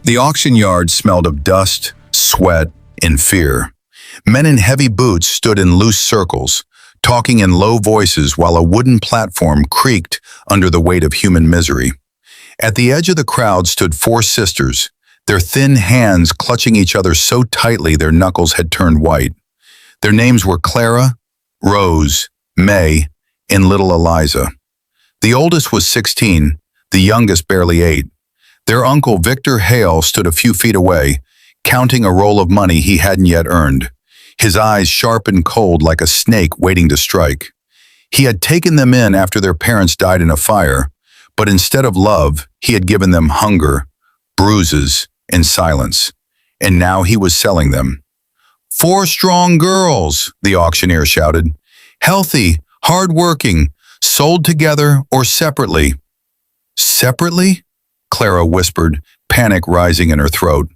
The auction yard smelled of dust, sweat, and fear. Men in heavy boots stood in loose circles, talking in low voices while a wooden platform creaked under the weight of human misery. At the edge of the crowd stood four sisters, their thin hands clutching each other so tightly their knuckles had turned white. Their names were Clara, Rose, May, and little Eliza. The oldest was 16, the youngest barely 8. Their uncle Victor Hale stood a few feet away, counting a roll of money he hadn't yet earned, his eyes sharp and cold like a snake waiting to strike. He had taken them in after their parents died in a fire, but instead of love, he had given them hunger, bruises, and silence. And now he was selling them. 4 strong girls, the auctioneer shouted. Healthy, hard-working, sold together or separately. Separately? Clara whispered, panic rising in her throat.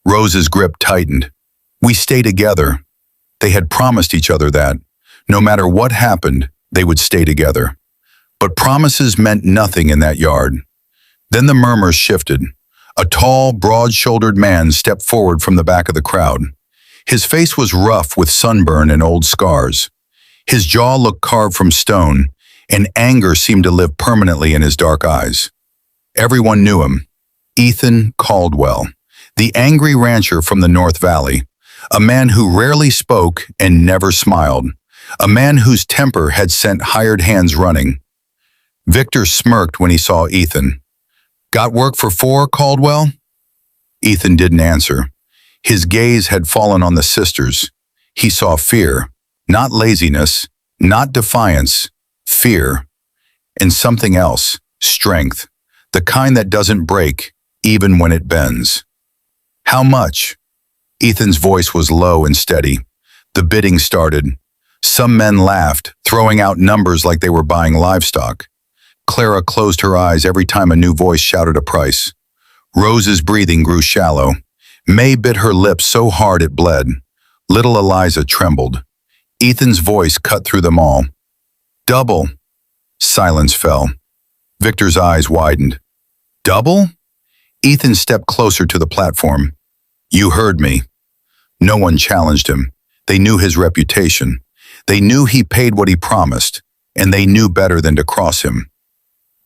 Rose's grip tightened. We stay together. They had promised each other that, no matter what happened, they would stay together. But promises meant nothing in that yard. Then the murmurs shifted. A tall, broad-shouldered man stepped forward from the back of the crowd. His face was rough with sunburn and old scars. His jaw looked carved from stone, and anger seemed to live permanently in his dark eyes. Everyone knew him. Ethan Caldwell, the angry rancher from the North Valley, a man who rarely spoke and never smiled, a man whose temper had sent hired hands running. Victor smirked when he saw Ethan. Got work for 4, Caldwell? Ethan didn't answer. His gaze had fallen on the sisters. He saw fear, not laziness, not defiance, fear, and something else, strength, the kind that doesn't break, even when it bends. How much? Ethan's voice was low and steady. The bidding started. Some men laughed, throwing out numbers like they were buying livestock. Clara closed her eyes every time a new voice shouted a price. Rose's breathing grew shallow. May bit her lips so hard it bled. Little Eliza trembled. Ethan's voice cut through them all. Double. Silence fell. Victor's eyes widened. Double? Ethan stepped closer to the platform. You heard me. No one challenged him. They knew his reputation. They knew he paid what he promised, and they knew better than to cross him.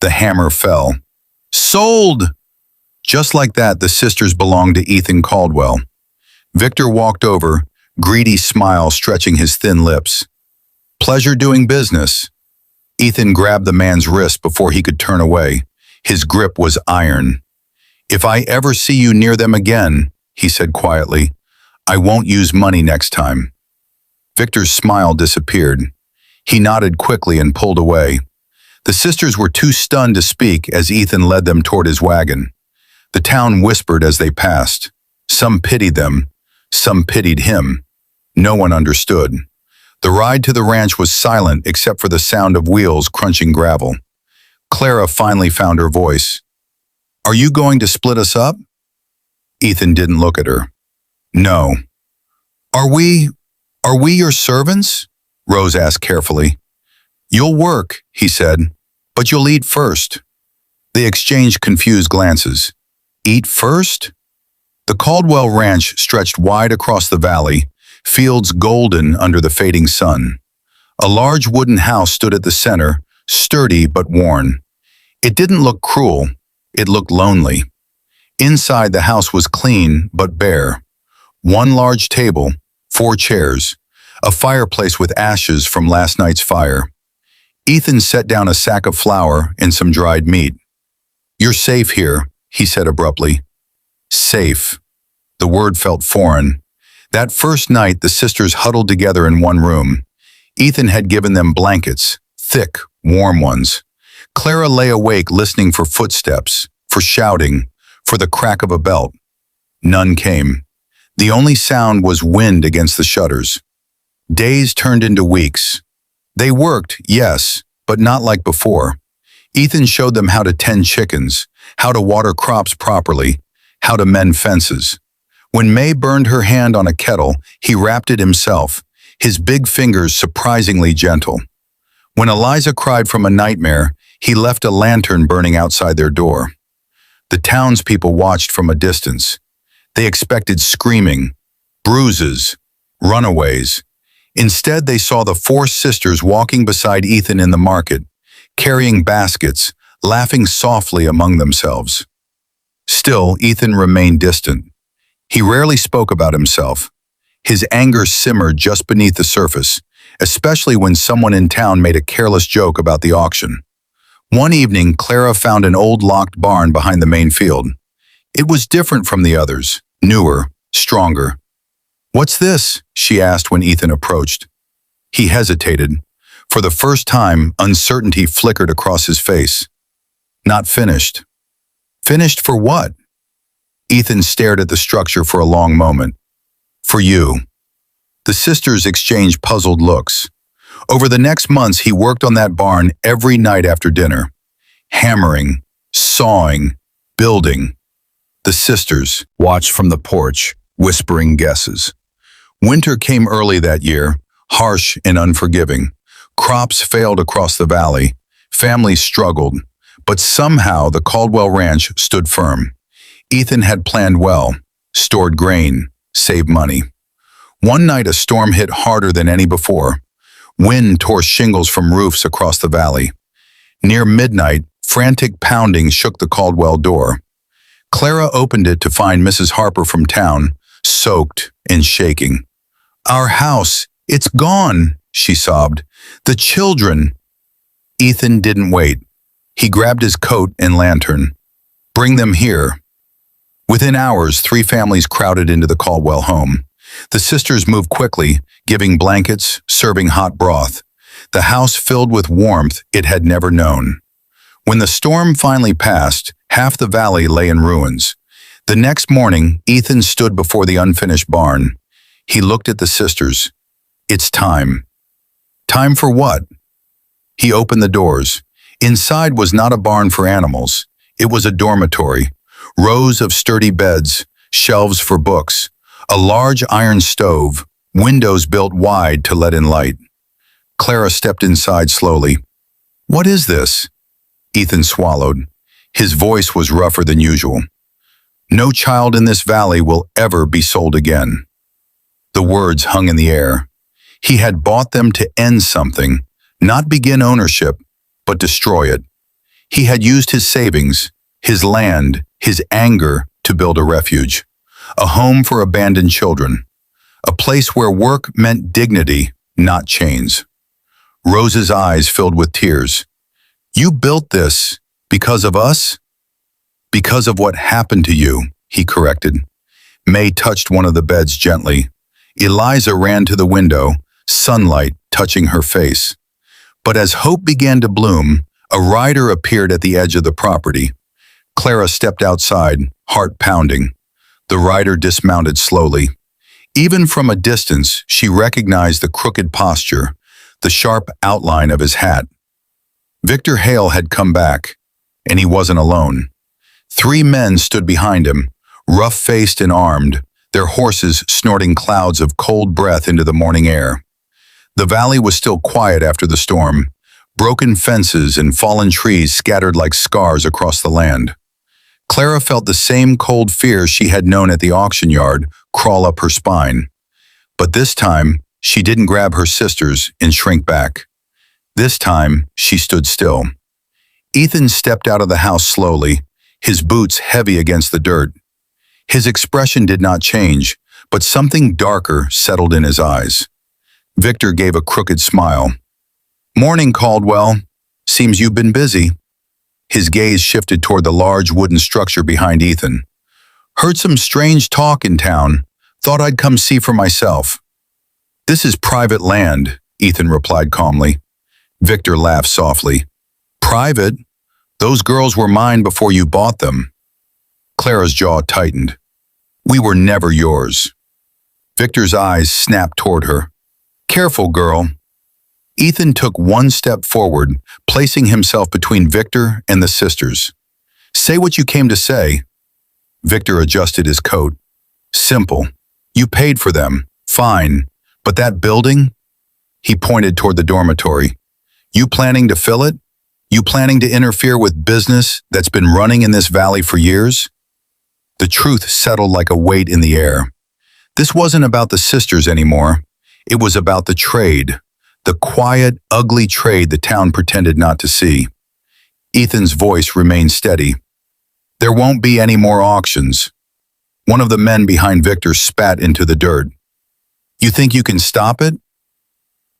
The hammer fell. Sold! Just like that, the sisters belonged to Ethan Caldwell. Victor walked over, greedy smile stretching his thin lips. Pleasure doing business. Ethan grabbed the man's wrist before he could turn away. His grip was iron. If I ever see you near them again, he said quietly, I won't use money next time. Victor's smile disappeared. He nodded quickly and pulled away. The sisters were too stunned to speak as Ethan led them toward his wagon. The town whispered as they passed. Some pitied them. Some pitied him. No one understood. The ride to the ranch was silent except for the sound of wheels crunching gravel. Clara finally found her voice. Are you going to split us up? Ethan didn't look at her. No. Are we your servants? Rose asked carefully. You'll work, he said, but you'll eat first. They exchanged confused glances. Eat first? The Caldwell Ranch stretched wide across the valley, fields golden under the fading sun. A large wooden house stood at the center, sturdy but worn. It didn't look cruel, it looked lonely. Inside the house was clean but bare. 1 large table, 4 chairs, a fireplace with ashes from last night's fire. Ethan set down a sack of flour and some dried meat. You're safe here, he said abruptly. Safe. The word felt foreign. That first night, the sisters huddled together in one room. Ethan had given them blankets, thick, warm ones. Clara lay awake listening for footsteps, for shouting, for the crack of a belt. None came. The only sound was wind against the shutters. Days turned into weeks. They worked, yes, but not like before. Ethan showed them how to tend chickens, how to water crops properly, how to mend fences. When May burned her hand on a kettle, he wrapped it himself, his big fingers surprisingly gentle. When Eliza cried from a nightmare, he left a lantern burning outside their door. The townspeople watched from a distance. They expected screaming, bruises, runaways. Instead, they saw the four sisters walking beside Ethan in the market, carrying baskets, laughing softly among themselves. Still, Ethan remained distant. He rarely spoke about himself. His anger simmered just beneath the surface, especially when someone in town made a careless joke about the auction. One evening, Clara found an old locked barn behind the main field. It was different from the others, newer, stronger. "What's this?" she asked when Ethan approached. He hesitated. For the first time, uncertainty flickered across his face. "Not finished." "Finished for what?" Ethan stared at the structure for a long moment. "For you." The sisters exchanged puzzled looks. Over the next months, he worked on that barn every night after dinner. Hammering, sawing, building. The sisters watched from the porch, whispering guesses. Winter came early that year, harsh and unforgiving. Crops failed across the valley. Families struggled. But somehow the Caldwell Ranch stood firm. Ethan had planned well, stored grain, saved money. One night a storm hit harder than any before. Wind tore shingles from roofs across the valley. Near midnight, frantic pounding shook the Caldwell door. Clara opened it to find Mrs. Harper from town, soaked and shaking. "Our house, it's gone," she sobbed. "The children." Ethan didn't wait. He grabbed his coat and lantern. "Bring them here." Within hours, 3 families crowded into the Caldwell home. The sisters moved quickly, giving blankets, serving hot broth. The house filled with warmth it had never known. When the storm finally passed, half the valley lay in ruins. The next morning, Ethan stood before the unfinished barn. He looked at the sisters. "It's time." "Time for what?" He opened the doors. Inside was not a barn for animals. It was a dormitory. Rows of sturdy beds, shelves for books, a large iron stove, windows built wide to let in light. Clara stepped inside slowly. "What is this?" Ethan swallowed. His voice was rougher than usual. "No child in this valley will ever be sold again." The words hung in the air. He had bought them to end something, not begin ownership, but destroy it. He had used his savings, his land, his anger to build a refuge, a home for abandoned children, a place where work meant dignity, not chains. Rose's eyes filled with tears. "You built this because of us?" "Because of what happened to you," he corrected. May touched one of the beds gently. Eliza ran to the window, sunlight touching her face. But as hope began to bloom, a rider appeared at the edge of the property. Clara stepped outside, heart pounding. The rider dismounted slowly. Even from a distance, she recognized the crooked posture, the sharp outline of his hat. Victor Hale had come back, and he wasn't alone. 3 men stood behind him, rough-faced and armed, their horses snorting clouds of cold breath into the morning air. The valley was still quiet after the storm. Broken fences and fallen trees scattered like scars across the land. Clara felt the same cold fear she had known at the auction yard crawl up her spine. But this time, she didn't grab her sisters and shrink back. This time, she stood still. Ethan stepped out of the house slowly, his boots heavy against the dirt. His expression did not change, but something darker settled in his eyes. Victor gave a crooked smile. "Morning, Caldwell. Seems you've been busy." His gaze shifted toward the large wooden structure behind Ethan. "Heard some strange talk in town. Thought I'd come see for myself." "This is private land," Ethan replied calmly. Victor laughed softly. "Private? Those girls were mine before you bought them." Clara's jaw tightened. "We were never yours." Victor's eyes snapped toward her. "Careful, girl." Ethan took one step forward, placing himself between Victor and the sisters. "Say what you came to say." Victor adjusted his coat. "Simple. You paid for them. Fine. But that building?" He pointed toward the dormitory. "You planning to fill it?" You planning to interfere with business that's been running in this valley for years? The truth settled like a weight in the air. This wasn't about the sisters anymore. It was about the trade. The quiet, ugly trade the town pretended not to see. Ethan's voice remained steady. There won't be any more auctions. One of the men behind Victor spat into the dirt. You think you can stop it?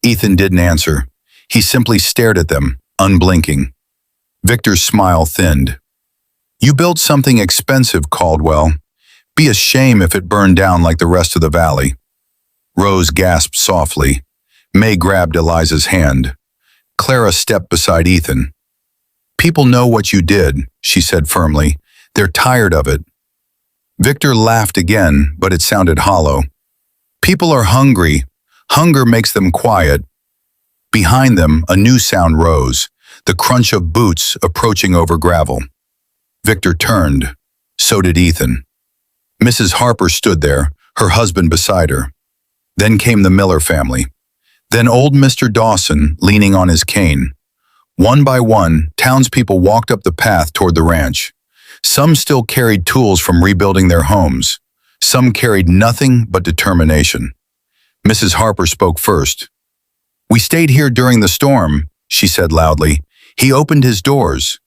Ethan didn't answer. He simply stared at them, unblinking. Victor's smile thinned. You built something expensive, Caldwell. Be a shame if it burned down like the rest of the valley. Rose gasped softly. May grabbed Eliza's hand. Clara stepped beside Ethan. People know what you did, she said firmly. They're tired of it. Victor laughed again, but it sounded hollow. People are hungry. Hunger makes them quiet. Behind them, a new sound rose, the crunch of boots approaching over gravel. Victor turned. So did Ethan. Mrs. Harper stood there, her husband beside her. Then came the Miller family. Then old Mr. Dawson, leaning on his cane. One by one, townspeople walked up the path toward the ranch. Some still carried tools from rebuilding their homes. Some carried nothing but determination. Mrs. Harper spoke first. We stayed here during the storm, she said loudly. He opened his doors.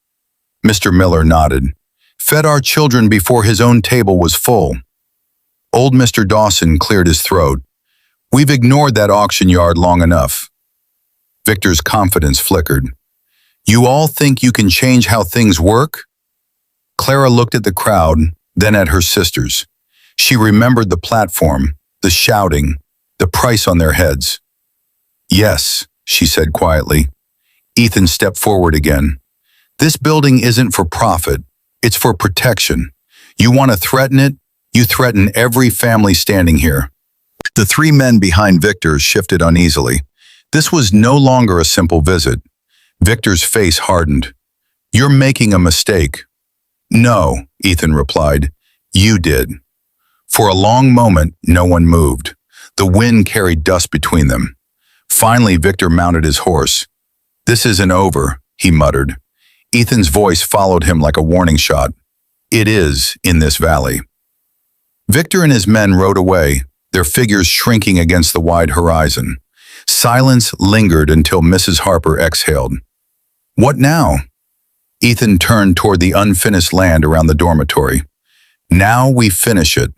Mr. Miller nodded. Fed our children before his own table was full. Old Mr. Dawson cleared his throat. We've ignored that auction yard long enough. Victor's confidence flickered. You all think you can change how things work? Clara looked at the crowd, then at her sisters. She remembered the platform, the shouting, the price on their heads. Yes, she said quietly. Ethan stepped forward again. This building isn't for profit. It's for protection. You want to threaten it? You threaten every family standing here. The three men behind Victor shifted uneasily. This was no longer a simple visit. Victor's face hardened. You're making a mistake. No, Ethan replied. You did. For a long moment, no one moved. The wind carried dust between them. Finally, Victor mounted his horse. This isn't over, he muttered. Ethan's voice followed him like a warning shot. It is in this valley. Victor and his men rode away, their figures shrinking against the wide horizon. Silence lingered until Mrs. Harper exhaled. What now? Ethan turned toward the unfinished land around the dormitory. Now we finish it.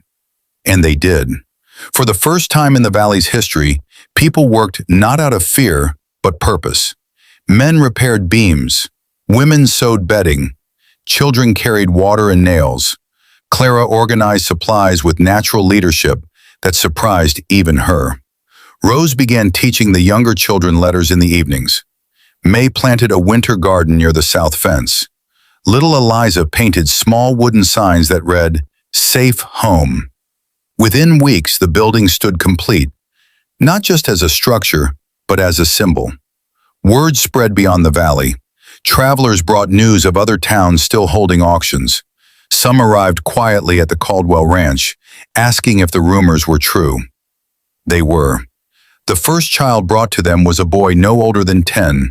And they did. For the first time in the valley's history, people worked not out of fear, but purpose. Men repaired beams. Women sewed bedding. Children carried water and nails. Clara organized supplies with natural leadership that surprised even her. Rose began teaching the younger children letters in the evenings. May planted a winter garden near the south fence. Little Eliza painted small wooden signs that read, Safe Home. Within weeks, the building stood complete, not just as a structure, but as a symbol. Word spread beyond the valley. Travelers brought news of other towns still holding auctions. Some arrived quietly at the Caldwell Ranch, asking if the rumors were true. They were. The first child brought to them was a boy no older than 10,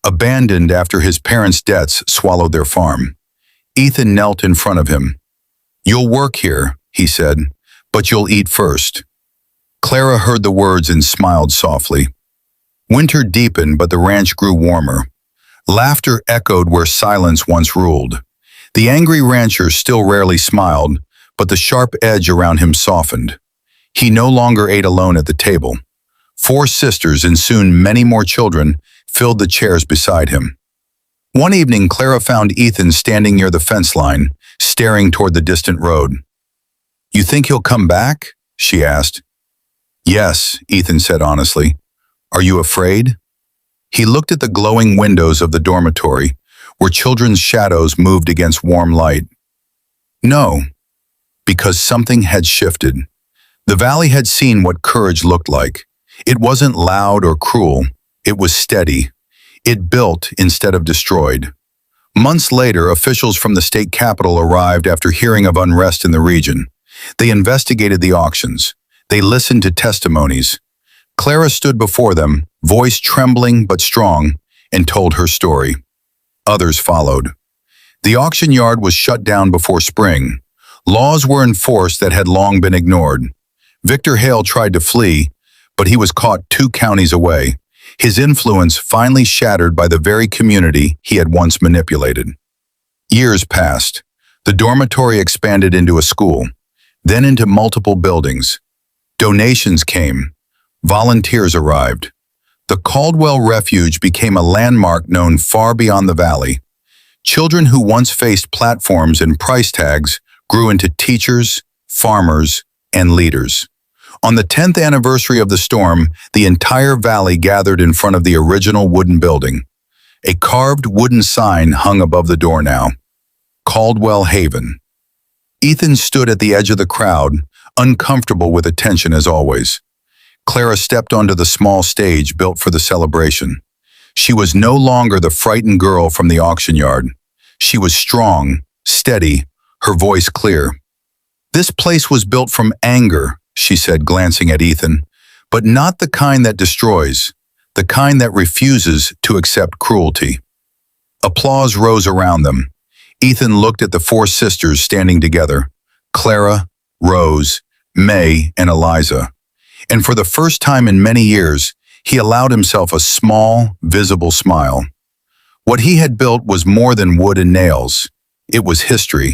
abandoned after his parents' debts swallowed their farm. Ethan knelt in front of him. You'll work here, he said, but you'll eat first. Clara heard the words and smiled softly. Winter deepened, but the ranch grew warmer. Laughter echoed where silence once ruled. The angry rancher still rarely smiled, but the sharp edge around him softened. He no longer ate alone at the table. 4 sisters and soon many more children filled the chairs beside him. One evening, Clara found Ethan standing near the fence line, staring toward the distant road. You think he'll come back? She asked. Yes, Ethan said honestly. Are you afraid? He looked at the glowing windows of the dormitory, where children's shadows moved against warm light. No, because something had shifted. The valley had seen what courage looked like. It wasn't loud or cruel. It was steady. It built instead of destroyed. Months later, officials from the state capitol arrived after hearing of unrest in the region. They investigated the auctions. They listened to testimonies. Clara stood before them, voice trembling but strong, and told her story. Others followed. The auction yard was shut down before spring. Laws were enforced that had long been ignored. Victor Hale tried to flee, but he was caught 2 counties away, his influence finally shattered by the very community he had once manipulated. Years passed. The dormitory expanded into a school, then into multiple buildings. Donations came. Volunteers arrived. The Caldwell Refuge became a landmark known far beyond the valley. Children who once faced platforms and price tags grew into teachers, farmers, and leaders. On the 10th anniversary of the storm, the entire valley gathered in front of the original wooden building. A carved wooden sign hung above the door now. Caldwell Haven. Ethan stood at the edge of the crowd, uncomfortable with attention as always. Clara stepped onto the small stage built for the celebration. She was no longer the frightened girl from the auction yard. She was strong, steady, her voice clear. "This place was built from anger," she said, glancing at Ethan, "but not the kind that destroys, the kind that refuses to accept cruelty." Applause rose around them. Ethan looked at the 4 sisters standing together, Clara, Rose, May, and Eliza. And for the first time in many years, he allowed himself a small, visible smile. What he had built was more than wood and nails. It was history.